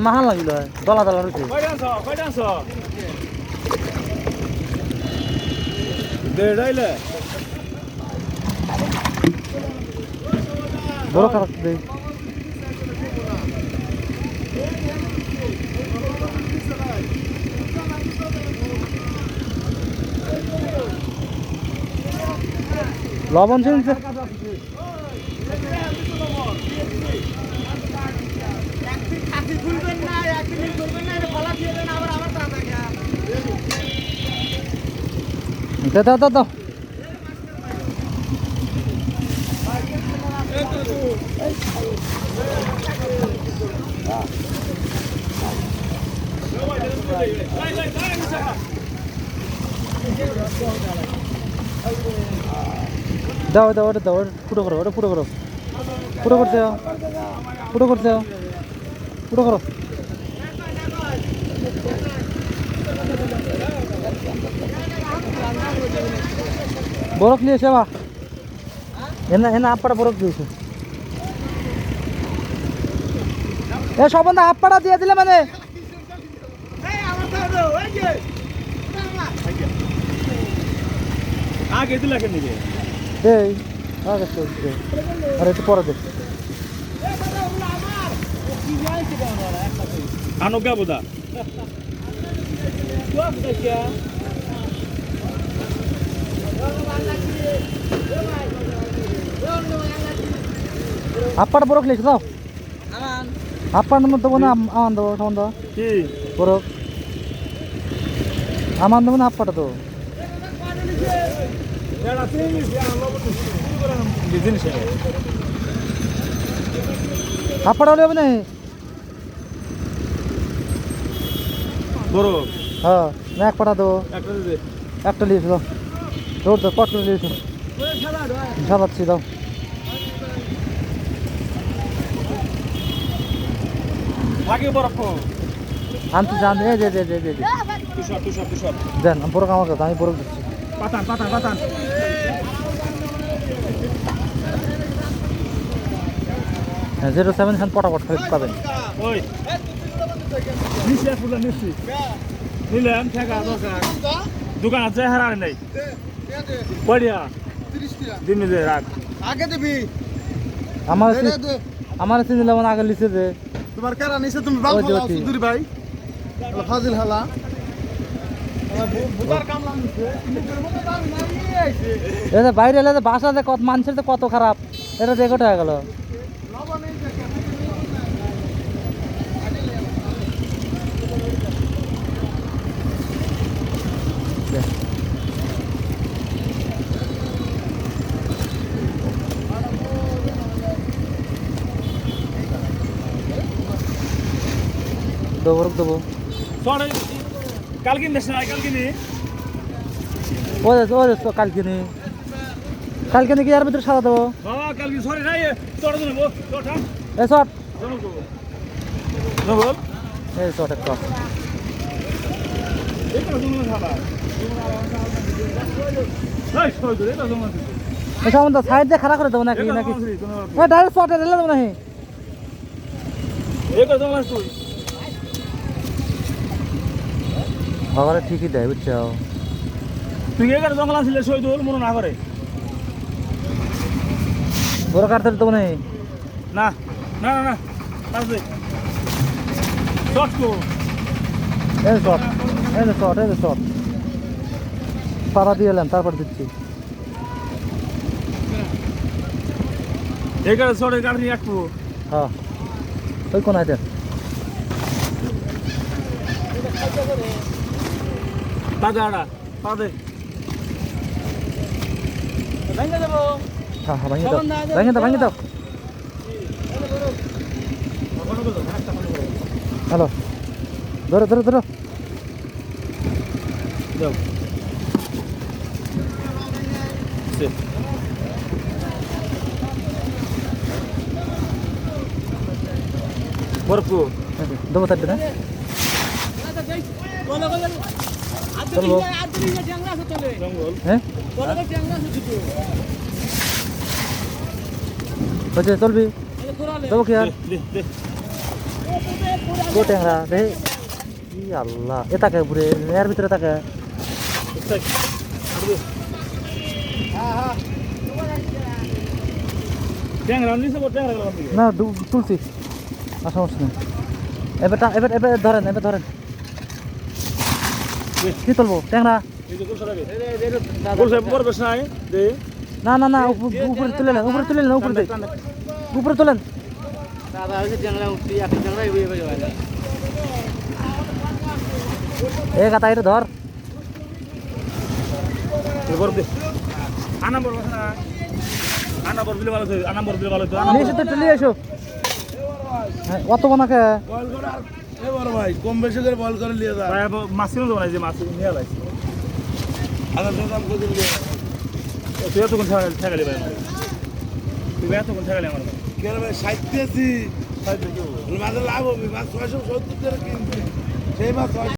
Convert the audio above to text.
মাহান লাগিল দলা দলা রয়েছে বড় খারাপ দেই লবণ শুনছে দাও দাও দাও দাও দাও ওটা দাও ফুটো করো ওটা ফুটো করো ফুটো করতে যাও ফুটো করতে যাও ফুটো করো বরফ নিয়েছে বা এনা এনা আপাটা বরফ দিয়েছে এ সবন্ধ আপাটা দিয়ে দিলে মানে আগে দিলা কেন নিবে এই আগে চলছে আর একটু পরে দেখ আনো গাবুদা আপাটা বরফ লিখে দাও আপার নম্বর দেবো না আমান দেবো সমান দেবো কি বরফ আমান দেবো না আপাটা তো আপাটা হলে হবে না বড় হ্যাঁ না এক পাটা দেবো একটা দিবে একটা লিখে দাও দৌড় দাও পট করে লিখে সাজাচ্ছি দাও আগে বরফ আনতে জান এই যে তুষার তুষার তুষার দেন বরফ আমাকে আমি বরফ দিচ্ছি পাতান পাতান পাতান 07 খান পটাপট খালি পাবেন ওই নিচে ফুলা নিচ্ছি নিলাম ঠেকা দরকার দোকান আছে হারার নাই বড়িয়া 30 দিন দে রাখ আগে দিবি আমার চিনি লবণ আগে লিখে দে তোমার কারা নিছে তুমি বাল ওই যে ফলাও ওটি। সুদুরি ভাই ফাজিল হালা বুদার কাম লাগছে এটা বাইরে এলে বাসাতে কত মানুষের তো কত খারাপ এটা রেকর্ড হয়ে গেল দেবো দেবো সরে কালকে দেশ না কালকে নি কালকে নাকি এর ভিতরে সাদা দেবো বাবা কালকে সরে নাই চড় দেব চড় এ শট নবল এই শট একটা এটা জমা খাবা এই সরে দে এটা জমা দিতে এটা আমাদের সাইড দিয়ে খারাপ করে দেবো নাকি নাকি ডাইরেক্ট শটে রেলে দেবো নাকি এটা জমা তুই বাবারে ঠিকই দেয় বুঝছো তুই এগারে জঙ্গল আনছিলে শহীদুল মনে না করে বড় কাটতে দেবো নাকি না না না না পারবে শট কো এই শট পাড়া দিয়ে এলাম তারপর দিচ্ছি এগারে শটের গাড়ি একটু হ্যাঁ ওই কোন আইটেম বাজাড়া পাদে ভেঙে দেবো হ্যাঁ ভাঙিয়ে দাও হ্যালো ধরো দাও বরফু দেবো থাকবে না চলবো হ্যাঁ বলছে চলবি দেবো কি আর দে গো ট্যাংরা দেখি ই আল্লাহ এ তাকে ঘুরে এর ভিতরে তাকে ট্যাংরা নিচে বড় ট্যাংরা গেলাম দিকে না তুলছি আর সমস্যা নেই এবার এবার ধরেন কি তুলবো ট্যাংরা এই যে গোলসা লাগে গোলসা বড় বেশ নাই দে না উপরে তুলে নেন উপরে তোলেন দাদা ওই যে ট্যাংরা উঠছি একটা ট্যাংরা এগিয়ে গেছে এ গাতা এটা ধর বড় দে আনা বড় বেশ না আনা বড় দিলে ভালো তো আনা বড় দিলে ভালো তো নিচে তো তুলে এসো হ্যাঁ অত বানাকে বল করে আর এ বড় ভাই কম বেশি করে বল করে নিয়ে যা ভাই মাছিও তো যে মাছ নিয়ে আইছে আদা দাম করে নিয়ে তুই এত কোন ঠেকালি ভাই তুই এত কোন ঠেকালি আমার কে রে ভাই 60 আছি মাঝে লাভ হবে মাছ 670 টাকা কিনছি সেই মাছ